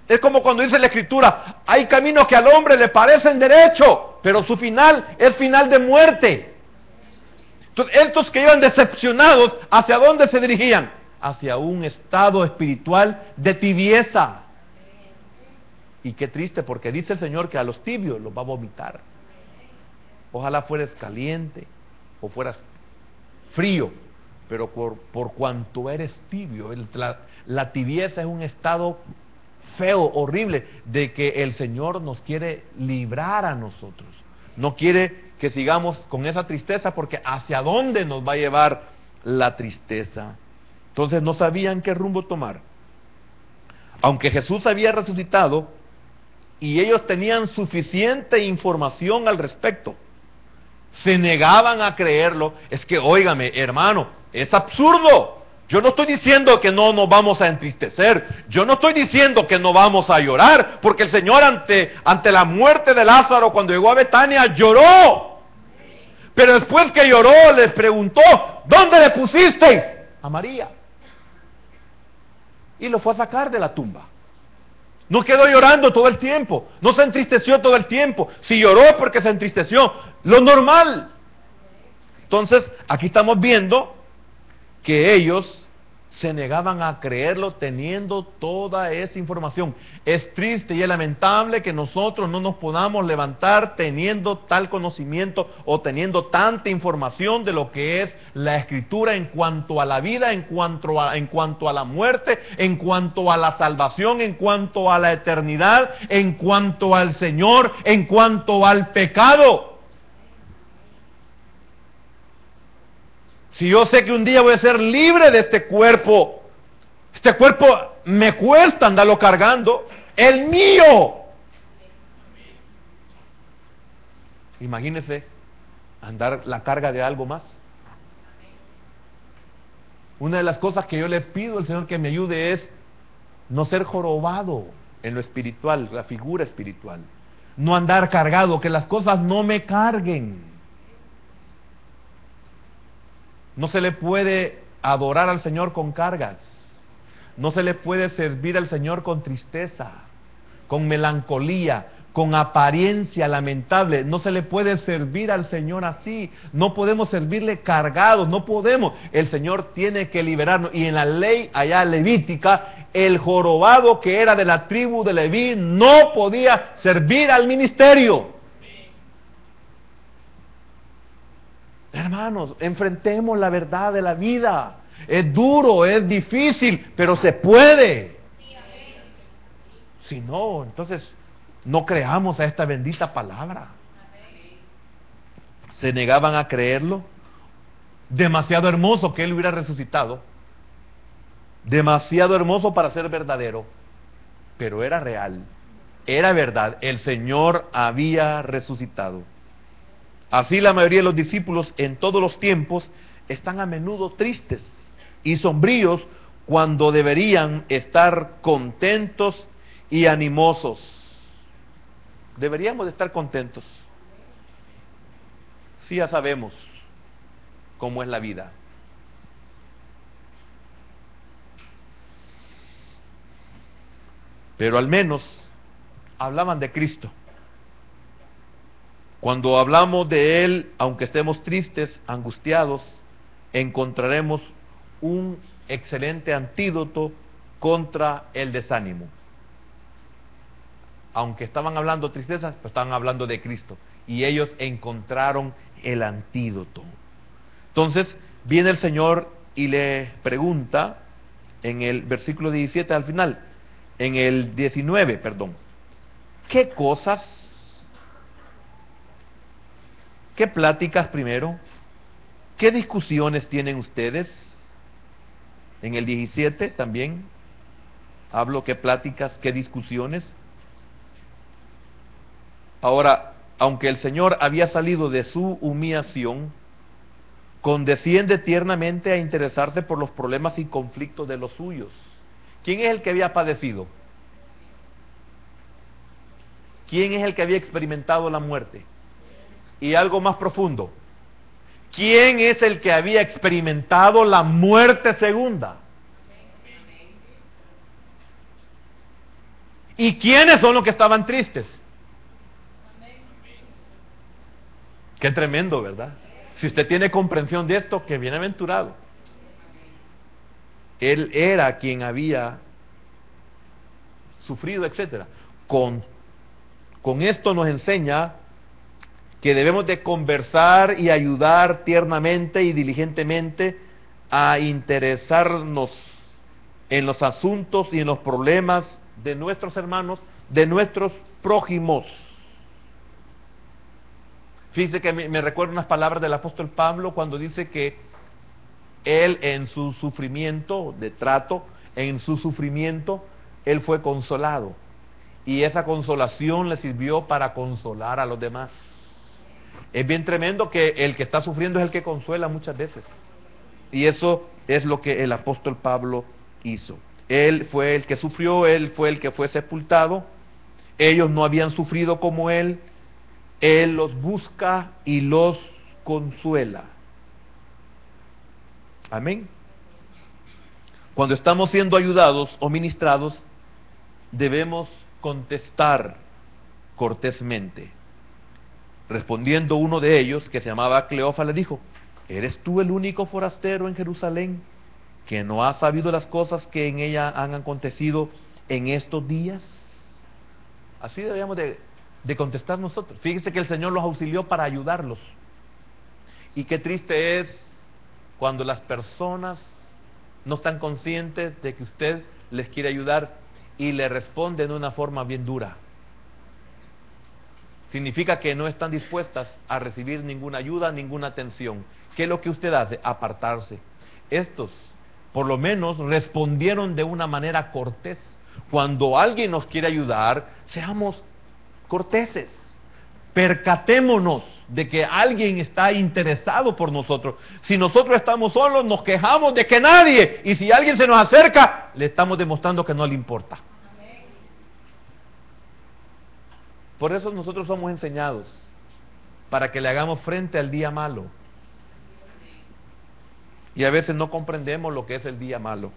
S1: Es como cuando dice la Escritura, hay caminos que al hombre le parecen derecho, pero su final es final de muerte. Entonces, estos que iban decepcionados, ¿hacia dónde se dirigían? Hacia un estado espiritual de tibieza. Y qué triste, porque dice el Señor que a los tibios los va a vomitar. Ojalá fueras caliente o fueras frío, pero por cuanto eres tibio, la tibieza es un estado feo, horrible, de que el Señor nos quiere librar a nosotros. No quiere que sigamos con esa tristeza, porque ¿hacia dónde nos va a llevar la tristeza? Entonces no sabían qué rumbo tomar. Aunque Jesús había resucitado y ellos tenían suficiente información al respecto, se negaban a creerlo. Es que, óigame, hermano, es absurdo. Yo no estoy diciendo que no nos vamos a entristecer, yo no estoy diciendo que no vamos a llorar, porque el Señor ante la muerte de Lázaro, cuando llegó a Betania, lloró. Pero después que lloró, les preguntó, ¿dónde le pusisteis? A María. Y lo fue a sacar de la tumba. No quedó llorando todo el tiempo, no se entristeció todo el tiempo. Si lloró porque se entristeció, lo normal. Entonces, aquí estamos viendo que ellos se negaban a creerlo teniendo toda esa información. Es triste y es lamentable que nosotros no nos podamos levantar teniendo tal conocimiento o teniendo tanta información de lo que es la Escritura en cuanto a la vida, en cuanto a la muerte, en cuanto a la salvación, en cuanto a la eternidad, en cuanto al Señor, en cuanto al pecado. Si yo sé que un día voy a ser libre de este cuerpo me cuesta andarlo cargando, el mío. Imagínese andar la carga de algo más. Una de las cosas que yo le pido al Señor que me ayude es no ser jorobado en lo espiritual, la figura espiritual. No andar cargado, que las cosas no me carguen. No se le puede adorar al Señor con cargas. No se le puede servir al Señor con tristeza, con melancolía, con apariencia lamentable. No se le puede servir al Señor así. No podemos servirle cargados, no podemos. El Señor tiene que liberarnos. Y en la ley allá levítica, el jorobado que era de la tribu de Leví no podía servir al ministerio. Hermanos, enfrentemos la verdad de la vida. Es duro, es difícil, pero se puede. Si no, entonces no creamos a esta bendita palabra. Se negaban a creerlo. Demasiado hermoso que Él hubiera resucitado. Demasiado hermoso para ser verdadero. Pero era real, era verdad. El Señor había resucitado. Así la mayoría de los discípulos en todos los tiempos están a menudo tristes y sombríos cuando deberían estar contentos y animosos. Deberíamos de estar contentos. Sí, ya sabemos cómo es la vida. Pero al menos hablaban de Cristo. Cuando hablamos de Él, aunque estemos tristes, angustiados, encontraremos un excelente antídoto contra el desánimo. Aunque estaban hablando tristezas, pero estaban hablando de Cristo. Y ellos encontraron el antídoto. Entonces, viene el Señor y le pregunta en el versículo 17 al final, en el 19, perdón, ¿qué cosas? ¿Qué pláticas primero? ¿Qué discusiones tienen ustedes? En el 17 también hablo qué pláticas, qué discusiones. Ahora, aunque el Señor había salido de su humillación, condesciende tiernamente a interesarse por los problemas y conflictos de los suyos. ¿Quién es el que había padecido? ¿Quién es el que había experimentado la muerte? Y algo más profundo, ¿quién es el que había experimentado la muerte segunda? ¿Y quiénes son los que estaban tristes? Qué tremendo, ¿verdad? Si usted tiene comprensión de esto, qué bienaventurado. Él era quien había sufrido, etcétera. Con esto nos enseña que debemos de conversar y ayudar tiernamente y diligentemente a interesarnos en los asuntos y en los problemas de nuestros hermanos, de nuestros prójimos. Fíjese que me recuerda unas palabras del apóstol Pablo cuando dice que él en su sufrimiento de trato, en su sufrimiento, él fue consolado. Y esa consolación le sirvió para consolar a los demás. Es bien tremendo que el que está sufriendo es el que consuela muchas veces. Y eso es lo que el apóstol Pablo hizo. Él fue el que sufrió, él fue el que fue sepultado. Ellos no habían sufrido como él. Él los busca y los consuela. Amén. Cuando estamos siendo ayudados o ministrados, debemos contestar cortésmente. Respondiendo uno de ellos, que se llamaba Cleofa, le dijo: ¿eres tú el único forastero en Jerusalén que no ha sabido las cosas que en ella han acontecido en estos días? Así debíamos de contestar nosotros. Fíjese que el Señor los auxilió para ayudarlos. Y qué triste es cuando las personas no están conscientes de que usted les quiere ayudar y le responden de una forma bien dura. Significa que no están dispuestas a recibir ninguna ayuda, ninguna atención. ¿Qué es lo que usted hace? Apartarse. Estos, por lo menos, respondieron de una manera cortés. Cuando alguien nos quiere ayudar, seamos corteses. Percatémonos de que alguien está interesado por nosotros. Si nosotros estamos solos, nos quejamos de que nadie. Y si alguien se nos acerca, le estamos demostrando que no le importa. Por eso nosotros somos enseñados, para que le hagamos frente al día malo. Y a veces no comprendemos lo que es el día malo.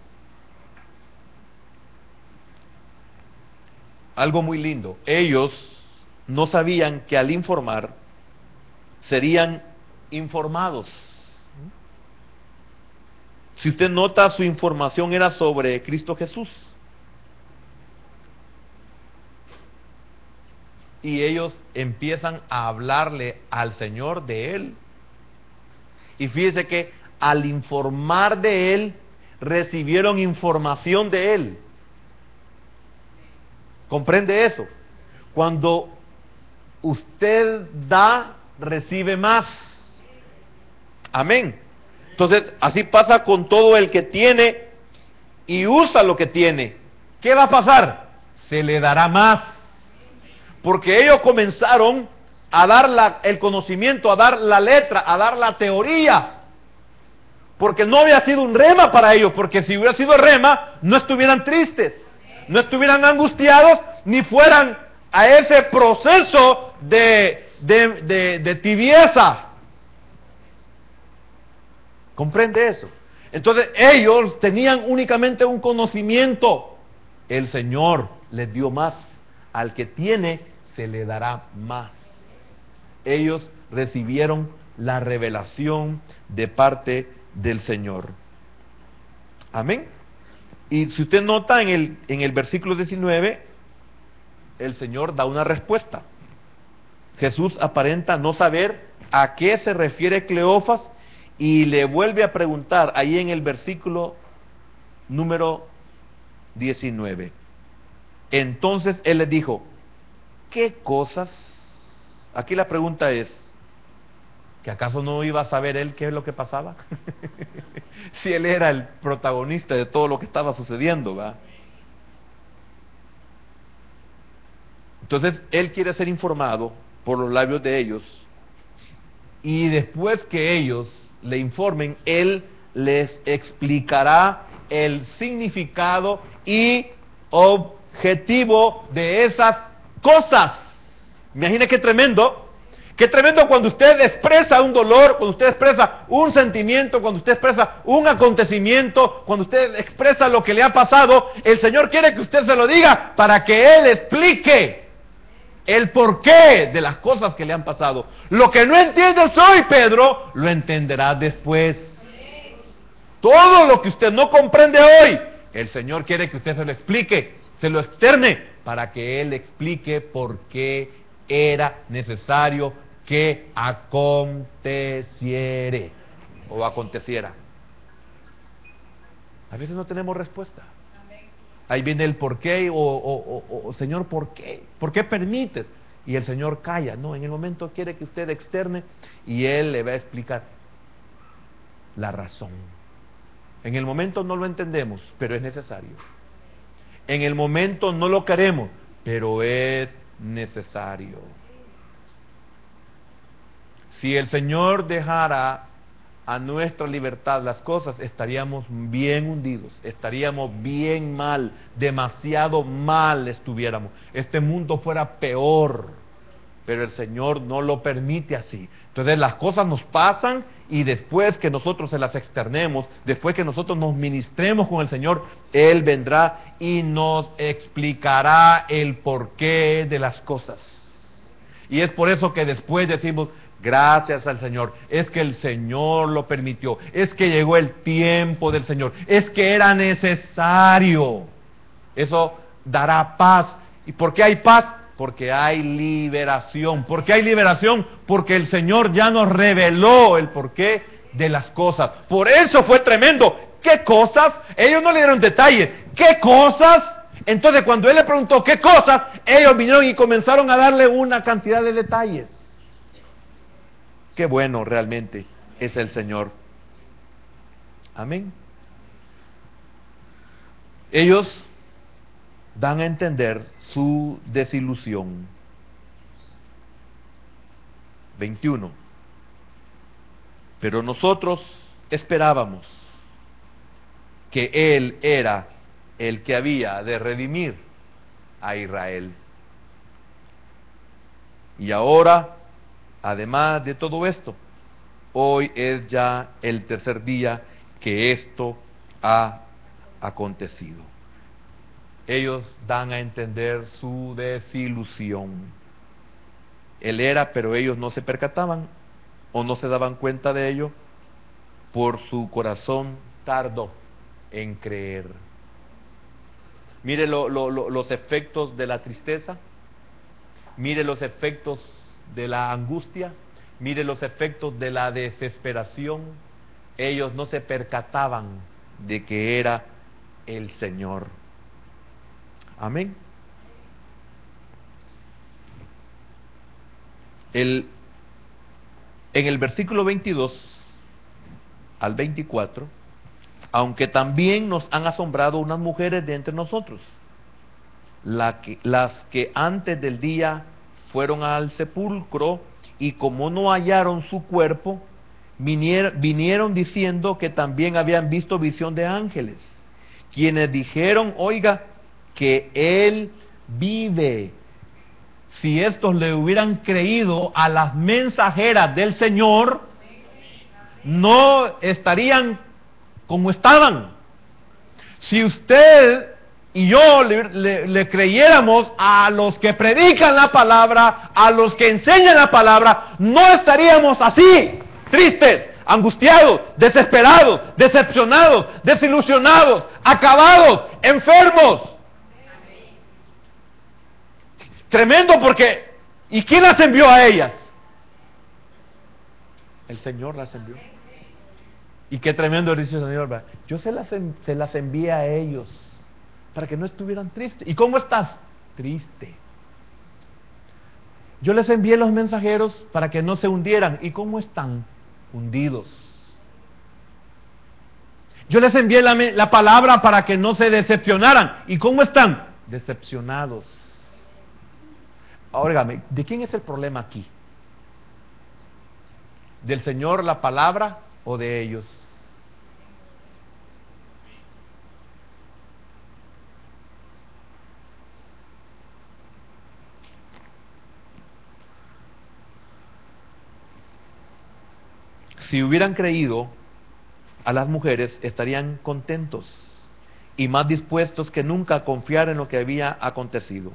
S1: Algo muy lindo, ellos no sabían que al informar, serían informados. Si usted nota, su información era sobre Cristo Jesús. Y ellos empiezan a hablarle al Señor de Él. Y fíjese que al informar de Él, recibieron información de Él. ¿Comprende eso? Cuando usted da, recibe más. Amén. Entonces, así pasa con todo el que tiene y usa lo que tiene. ¿Qué va a pasar? Se le dará más. Porque ellos comenzaron a dar el conocimiento, a dar la letra, a dar la teoría. Porque no había sido un rema para ellos, porque si hubiera sido rema, no estuvieran tristes, no estuvieran angustiados, ni fueran a ese proceso de tibieza. ¿Comprende eso? Entonces ellos tenían únicamente un conocimiento. El Señor les dio más. Al que tiene, se le dará más. Ellos recibieron la revelación de parte del Señor. Amén. Y si usted nota en el versículo 19, el Señor da una respuesta. Jesús aparenta no saber a qué se refiere Cleofas y le vuelve a preguntar ahí en el versículo número 19. Entonces él les dijo, ¿qué cosas? Aquí la pregunta es, ¿que acaso no iba a saber él qué es lo que pasaba? Si él era el protagonista de todo lo que estaba sucediendo, ¿va? Entonces él quiere ser informado por los labios de ellos, y después que ellos le informen, él les explicará el significado y objetivo de esas cosas. Imagine qué tremendo cuando usted expresa un dolor, cuando usted expresa un sentimiento, cuando usted expresa un acontecimiento, cuando usted expresa lo que le ha pasado. El Señor quiere que usted se lo diga para que Él explique el porqué de las cosas que le han pasado. Lo que no entiendes hoy, Pedro, lo entenderás después. Todo lo que usted no comprende hoy, el Señor quiere que usted se lo explique, se lo externe, para que Él explique por qué era necesario que aconteciere o aconteciera. A veces no tenemos respuesta. Ahí viene el por qué, o Señor, ¿por qué? ¿Por qué permites? Y el Señor calla. No, en el momento quiere que usted externe y Él le va a explicar la razón. En el momento no lo entendemos, pero es necesario. En el momento no lo queremos, pero es necesario. Si el Señor dejara a nuestra libertad las cosas, estaríamos bien hundidos, estaríamos bien mal, demasiado mal estuviéramos. Este mundo fuera peor, pero el Señor no lo permite así. Entonces las cosas nos pasan, y después que nosotros se las externemos, después que nosotros nos ministremos con el Señor, Él vendrá y nos explicará el porqué de las cosas. Y es por eso que después decimos, gracias al Señor, es que el Señor lo permitió, es que llegó el tiempo del Señor, es que era necesario. Eso dará paz. ¿Y por qué hay paz? Porque hay liberación. ¿Por qué hay liberación? Porque el Señor ya nos reveló el porqué de las cosas. Por eso fue tremendo. ¿Qué cosas? Ellos no le dieron detalles. ¿Qué cosas? Entonces cuando Él le preguntó ¿qué cosas?, ellos vinieron y comenzaron a darle una cantidad de detalles. Qué bueno realmente es el Señor. Amén. Ellos dan a entender su desilusión. 21. Pero nosotros esperábamos que Él era el que había de redimir a Israel. Y ahora, además de todo esto, hoy es ya el tercer día que esto ha acontecido. Ellos dan a entender su desilusión. Él era, pero ellos no se percataban o no se daban cuenta de ello por su corazón tardo en creer. Mire los efectos de la tristeza, mire los efectos de la angustia, mire los efectos de la desesperación. Ellos no se percataban de que era el Señor. Amén. En el versículo 22 al 24, aunque también nos han asombrado unas mujeres de entre nosotros, las que antes del día fueron al sepulcro, y como no hallaron su cuerpo, vinieron diciendo que también habían visto visión de ángeles, quienes dijeron, oiga, que Él vive. Si estos le hubieran creído a las mensajeras del Señor, no estarían como estaban. Si usted y yo le creyéramos a los que predican la palabra, a los que enseñan la palabra, no estaríamos así, tristes, angustiados, desesperados, decepcionados, desilusionados, acabados, enfermos. Tremendo porque, ¿y quién las envió a ellas? El Señor las envió. Y qué tremendo dice el Señor, ¿verdad? Yo se las envié a ellos para que no estuvieran tristes. ¿Y cómo estás? Triste. Yo les envié los mensajeros para que no se hundieran. ¿Y cómo están? Hundidos. Yo les envié la palabra para que no se decepcionaran. ¿Y cómo están? Decepcionados. Óigame, ¿de quién es el problema aquí? ¿Del Señor la palabra o de ellos? Si hubieran creído a las mujeres, estarían contentos y más dispuestos que nunca a confiar en lo que había acontecido.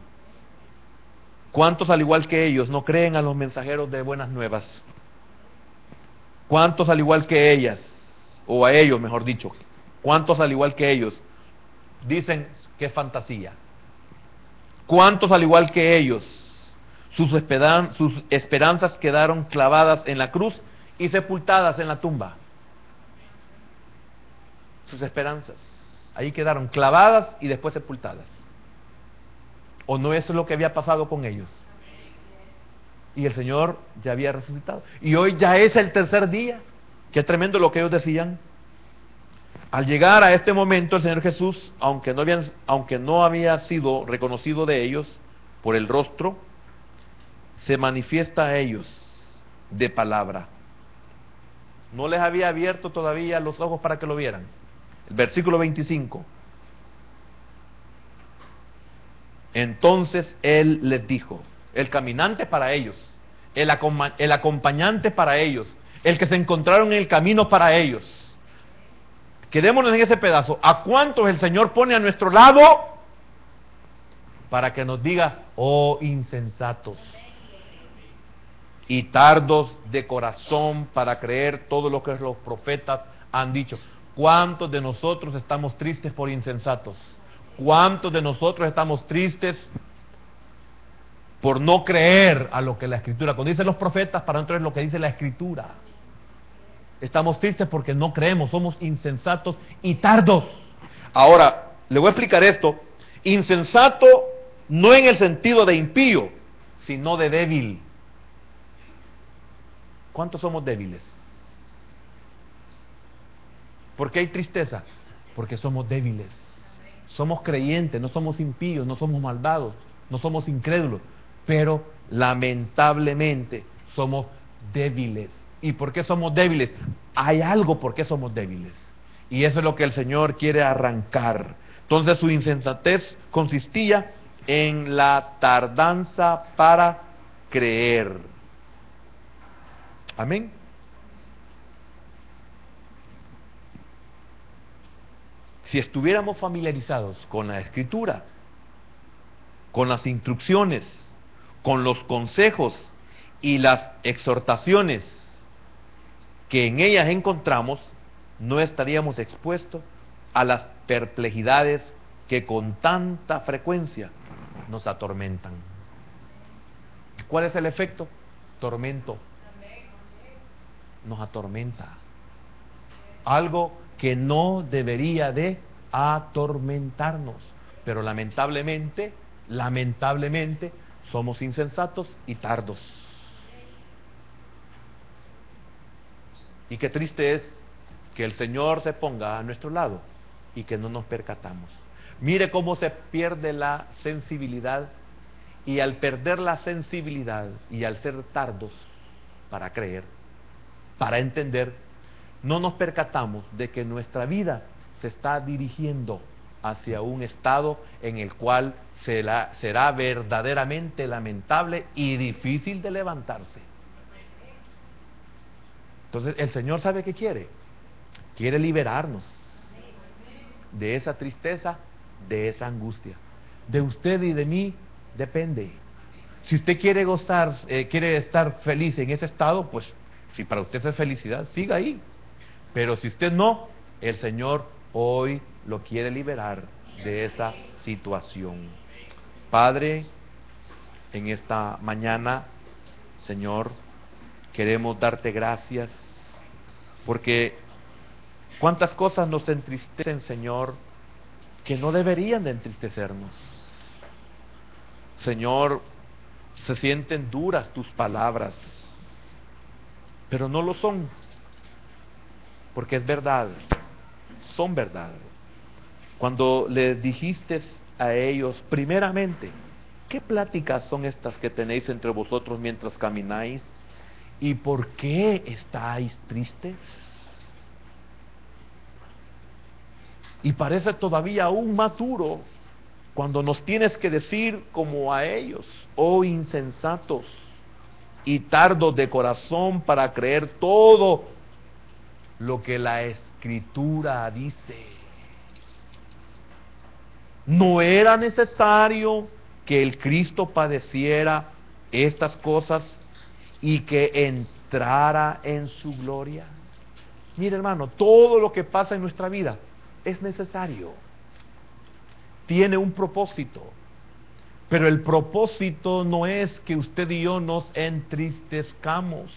S1: ¿Cuántos, al igual que ellos, no creen a los mensajeros de buenas nuevas? ¿Cuántos, al igual que ellas, o a ellos, mejor dicho, cuántos, al igual que ellos, dicen que es fantasía? ¿Cuántos, al igual que ellos, sus esperanzas quedaron clavadas en la cruz y sepultadas en la tumba? Sus esperanzas ahí quedaron clavadas y después sepultadas. ¿O no es lo que había pasado con ellos? Y el Señor ya había resucitado. Y hoy ya es el tercer día. Qué tremendo lo que ellos decían. Al llegar a este momento, el Señor Jesús, aunque no había sido reconocido de ellos por el rostro, se manifiesta a ellos de palabra. No les había abierto todavía los ojos para que lo vieran. El versículo 25. Entonces Él les dijo, el caminante para ellos, el acompañante para ellos, el que se encontraron en el camino para ellos. Quedémonos en ese pedazo. ¿A cuántos el Señor pone a nuestro lado para que nos diga, oh insensatos y tardos de corazón para creer todo lo que los profetas han dicho? ¿Cuántos de nosotros estamos tristes por insensatos? ¿Cuántos de nosotros estamos tristes por no creer a lo que la Escritura, cuando dicen los profetas, para nosotros es lo que dice la Escritura? Estamos tristes porque no creemos, somos insensatos y tardos. Ahora, le voy a explicar esto. Insensato no en el sentido de impío, sino de débil. ¿Cuántos somos débiles? ¿Por qué hay tristeza? Porque somos débiles. Somos creyentes, no somos impíos, no somos malvados, no somos incrédulos, pero lamentablemente somos débiles. ¿Y por qué somos débiles? Hay algo por qué somos débiles. Y eso es lo que el Señor quiere arrancar. Entonces su insensatez consistía en la tardanza para creer. Amén. Si estuviéramos familiarizados con la Escritura, con las instrucciones, con los consejos y las exhortaciones que en ellas encontramos, no estaríamos expuestos a las perplejidades que con tanta frecuencia nos atormentan. ¿Cuál es el efecto? Tormento. Nos atormenta. Algo que no debería de atormentarnos, pero lamentablemente somos insensatos y tardos. Y qué triste es que el Señor se ponga a nuestro lado y que no nos percatamos. Mire cómo se pierde la sensibilidad, y al perder la sensibilidad y al ser tardos para creer, para entender, no nos percatamos de que nuestra vida se está dirigiendo hacia un estado en el cual será verdaderamente lamentable y difícil de levantarse. Entonces el Señor sabe qué quiere. Quiere liberarnos de esa tristeza, de esa angustia. De usted y de mí depende. Si usted quiere gozar, quiere estar feliz en ese estado, pues Si para usted es felicidad, siga ahí. Pero si usted no, el Señor hoy lo quiere liberar de esa situación. Padre, en esta mañana, Señor, queremos darte gracias, porque cuántas cosas nos entristecen, Señor, que no deberían de entristecernos. Señor, se sienten duras tus palabras, pero no lo son, porque es verdad, son verdad. Cuando les dijiste a ellos, primeramente, ¿qué pláticas son estas que tenéis entre vosotros mientras camináis? ¿Y por qué estáis tristes? Y parece todavía aún más duro cuando nos tienes que decir como a ellos, oh insensatos y tardos de corazón para creer todo lo que la Escritura dice. ¿No era necesario que el Cristo padeciera estas cosas y que entrara en su gloria? Mire, hermano, todo lo que pasa en nuestra vida es necesario. Tiene un propósito. Pero el propósito no es que usted y yo nos entristezcamos.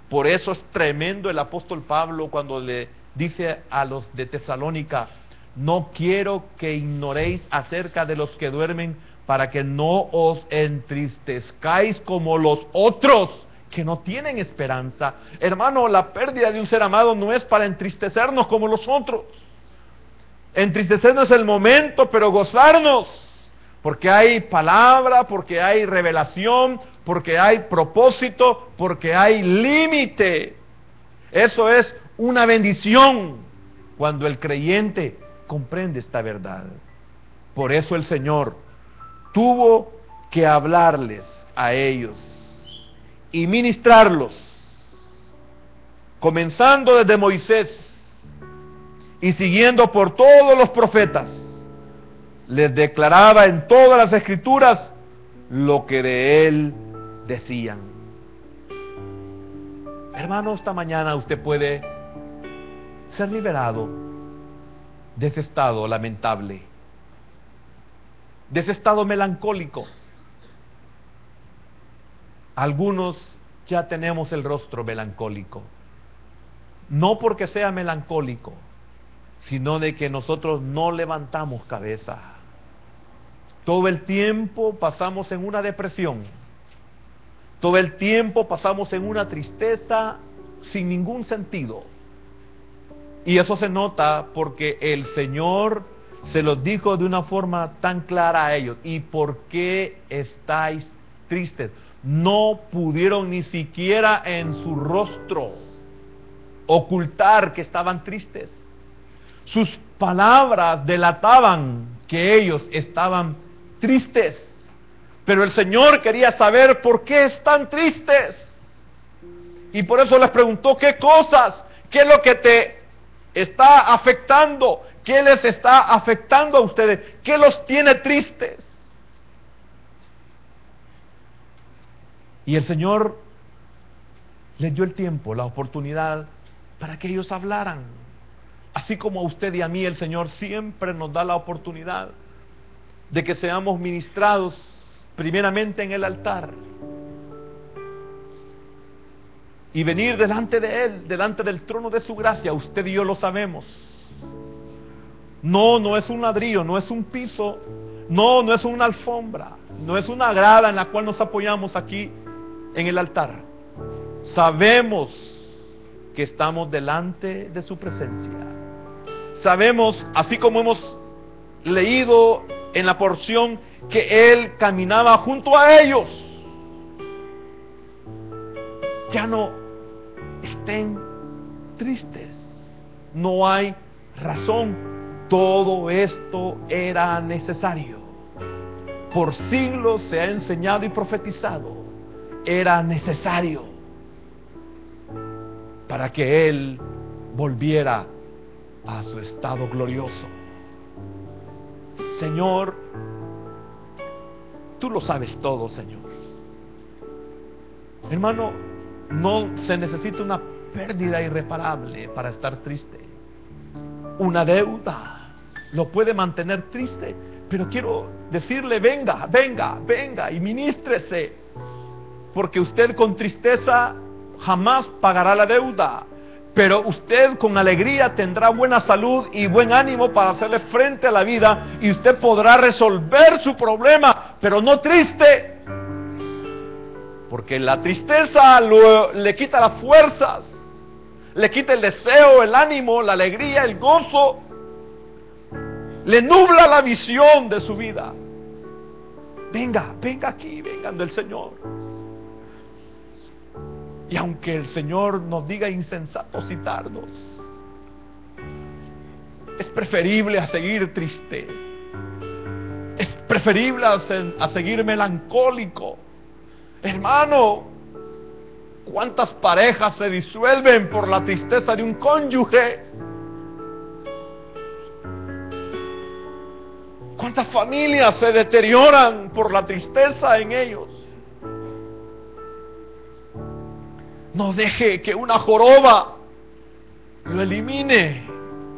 S1: Por eso es tremendo el apóstol Pablo cuando le dice a los de Tesalónica, no quiero que ignoréis acerca de los que duermen, para que no os entristezcáis como los otros que no tienen esperanza. Hermano, la pérdida de un ser amado no es para entristecernos como los otros. Entristecernos es el momento, pero gozarnos, porque hay palabra, porque hay revelación, porque hay propósito, porque hay límite. Eso es una bendición cuando el creyente comprende esta verdad. Por eso el Señor tuvo que hablarles a ellos y ministrarlos, comenzando desde Moisés y siguiendo por todos los profetas. Les declaraba en todas las Escrituras lo que de él decían. Hermano, esta mañana usted puede ser liberado de ese estado lamentable, de ese estado melancólico. Algunos ya tenemos el rostro melancólico, no porque sea melancólico, sino de que nosotros no levantamos cabeza. Todo el tiempo pasamos en una depresión, todo el tiempo pasamos en una tristeza sin ningún sentido. Y eso se nota porque el Señor se los dijo de una forma tan clara a ellos. ¿Y por qué estáis tristes? No pudieron ni siquiera en su rostro ocultar que estaban tristes. Sus palabras delataban que ellos estaban tristes. Pero el Señor quería saber por qué están tristes. Y por eso les preguntó qué cosas, qué es lo que te está afectando, qué les está afectando a ustedes, qué los tiene tristes. Y el Señor les dio el tiempo, la oportunidad para que ellos hablaran. Así como a usted y a mí el Señor siempre nos da la oportunidad de que seamos ministrados primeramente en el altar y venir delante de Él, delante del trono de su gracia. Usted y yo lo sabemos. No es un ladrillo, no es un piso, no es una alfombra, no es una grada en la cual nos apoyamos aquí en el altar. Sabemos que estamos delante de su presencia. Sabemos, así como hemos leído en la porción, que Él caminaba junto a ellos. Ya no estén tristes, no hay razón. Todo esto era necesario. Por siglos se ha enseñado y profetizado. Era necesario para que Él volviera a su estado glorioso. Señor, tú lo sabes todo, Señor. Hermano, No se necesita una pérdida irreparable para estar triste. Una deuda lo puede mantener triste, pero quiero decirle: venga, venga, venga y ministrese, porque usted con tristeza jamás pagará la deuda, pero usted con alegría tendrá buena salud y buen ánimo para hacerle frente a la vida, y usted podrá resolver su problema, pero no triste, porque la tristeza le quita las fuerzas, le quita el deseo, el ánimo, la alegría, el gozo, le nubla la visión de su vida. Venga, venga aquí, vengan del Señor. Y aunque el Señor nos diga insensatos y tardos, es preferible a seguir triste, es preferible a seguir melancólico. Hermano, ¿cuántas parejas se disuelven por la tristeza de un cónyuge? ¿Cuántas familias se deterioran por la tristeza en ellos? No deje que una joroba lo elimine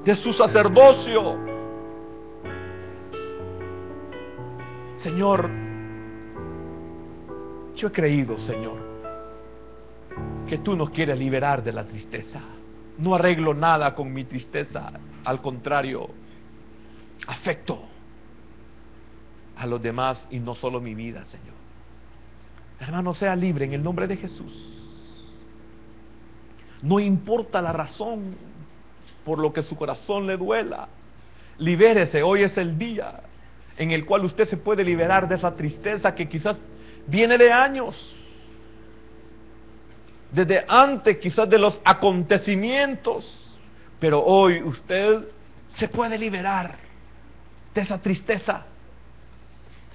S1: de su sacerdocio. Señor, yo he creído, Señor, que tú nos quieres liberar de la tristeza. No arreglo nada con mi tristeza, al contrario, afecto a los demás y no solo mi vida, Señor. Hermano, sea libre en el nombre de Jesús. No importa la razón por lo que su corazón le duela, libérese. Hoy es el día en el cual usted se puede liberar de esa tristeza que quizás viene de años, desde antes quizás de los acontecimientos, pero hoy usted se puede liberar de esa tristeza.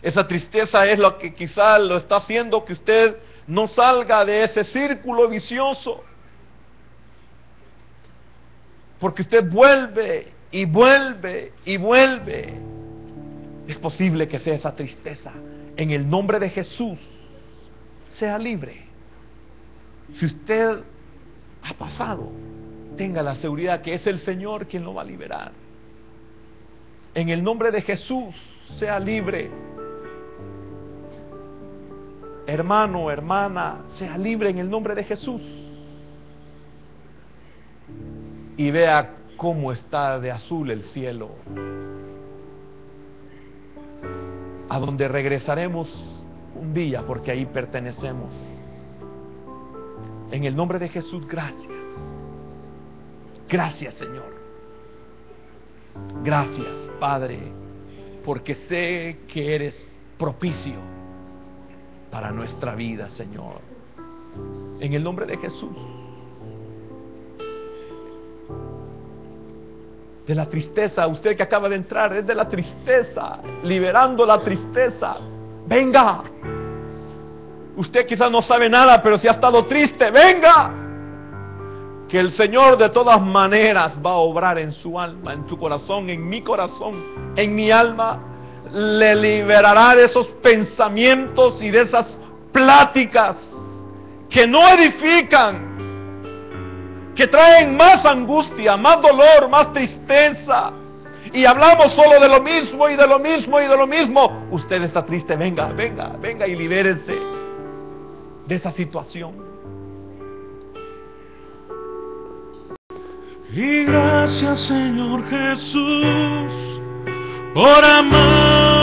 S1: Esa tristeza es lo que quizás lo está haciendo que usted no salga de ese círculo vicioso, porque usted vuelve y vuelve y vuelve. Es posible que sea esa tristeza. En el nombre de Jesús, sea libre. Si usted ha pasado, tenga la seguridad que es el Señor quien lo va a liberar. En el nombre de Jesús, sea libre. Hermano, hermana, sea libre en el nombre de Jesús. Y vea cómo está de azul el cielo, a donde regresaremos un día, porque ahí pertenecemos. En el nombre de Jesús, gracias. Gracias, Señor. Gracias, Padre, porque sé que eres propicio para nuestra vida, Señor. En el nombre de Jesús. De la tristeza, usted que acaba de entrar, es de la tristeza, liberando la tristeza. Venga. Usted quizás no sabe nada, pero si ha estado triste, venga. Que el Señor de todas maneras va a obrar en su alma, en su corazón, en mi alma. Le liberará de esos pensamientos y de esas pláticas que no edifican, que traen más angustia, más dolor, más tristeza, y hablamos solo de lo mismo y de lo mismo y de lo mismo. Usted está triste, venga, venga, venga y libérese de esa situación.
S2: Y gracias, Señor Jesús, por amar.